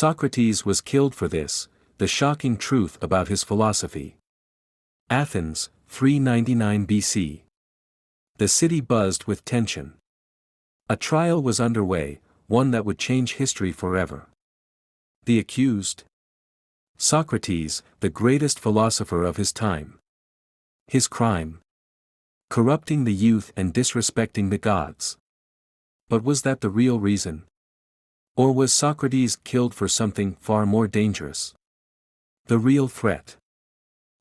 Socrates was killed for this, the shocking truth about his philosophy. Athens, 399 BC. The city buzzed with tension. A trial was underway, one that would change history forever. The accused? Socrates, the greatest philosopher of his time. His crime? Corrupting the youth and disrespecting the gods. But was that the real reason? Or was Socrates killed for something far more dangerous? The real threat.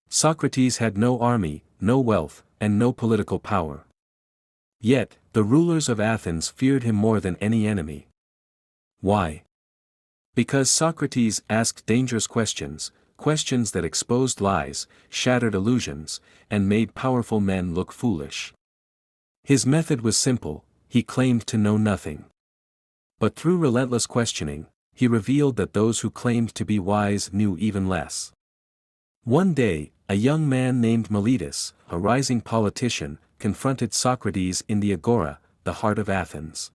Socrates had no army, no wealth, and no political power. Yet, the rulers of Athens feared him more than any enemy. Why? Because Socrates asked dangerous questions, questions that exposed lies, shattered illusions, and made powerful men look foolish. His method was simple: he claimed to know nothing. But through relentless questioning, he revealed that those who claimed to be wise knew even less. One day, a young man named Meletus, a rising politician, confronted Socrates in the Agora, the heart of Athens.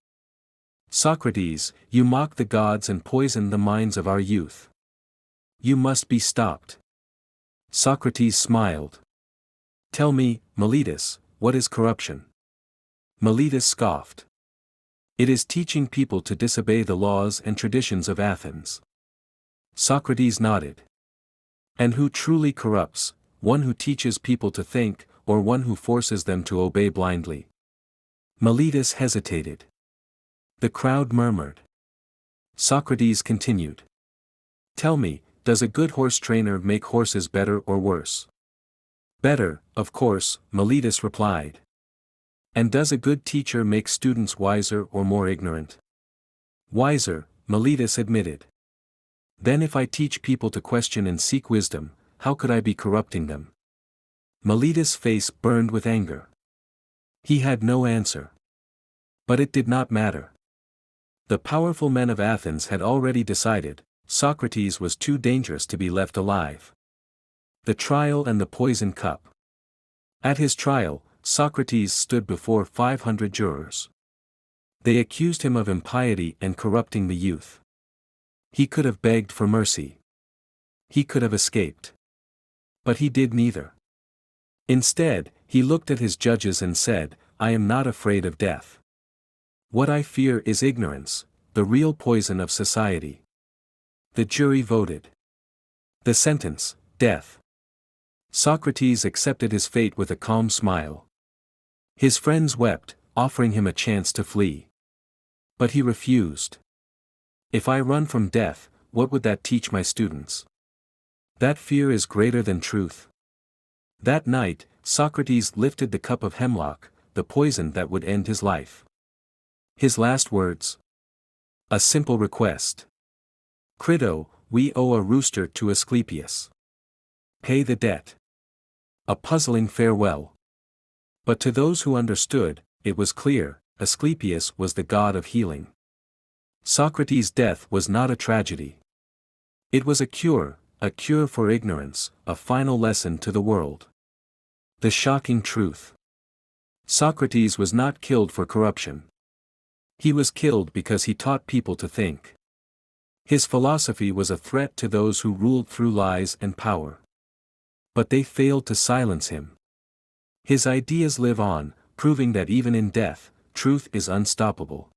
"Socrates, you mock the gods and poison the minds of our youth. You must be stopped." Socrates smiled. "Tell me, Meletus, what is corruption?" Meletus scoffed. "It is teaching people to disobey the laws and traditions of Athens." Socrates nodded. "And who truly corrupts, one who teaches people to think, or one who forces them to obey blindly?" Meletus hesitated. The crowd murmured. Socrates continued. "Tell me, does a good horse trainer make horses better or worse?" "Better, of course," Meletus replied. "And does a good teacher make students wiser or more ignorant?" "Wiser," Meletus admitted. "Then if I teach people to question and seek wisdom, how could I be corrupting them?" Meletus' face burned with anger. He had no answer. But it did not matter. The powerful men of Athens had already decided, Socrates was too dangerous to be left alive. The trial and the poison cup. At his trial, Socrates stood before 500 jurors. They accused him of impiety and corrupting the youth. He could have begged for mercy. He could have escaped. But he did neither. Instead, he looked at his judges and said, "I am not afraid of death. What I fear is ignorance, the real poison of society." The jury voted. The sentence, death. Socrates accepted his fate with a calm smile. His friends wept, offering him a chance to flee. But he refused. "If I run from death, what would that teach my students? That fear is greater than truth." That night, Socrates lifted the cup of hemlock, the poison that would end his life. His last words? A simple request. "Crito, we owe a rooster to Asclepius. Pay the debt." A puzzling farewell. But to those who understood, it was clear, Asclepius was the god of healing. Socrates' death was not a tragedy. It was a cure for ignorance, a final lesson to the world. The shocking truth. Socrates was not killed for corruption. He was killed because he taught people to think. His philosophy was a threat to those who ruled through lies and power. But they failed to silence him. His ideas live on, proving that even in death, truth is unstoppable.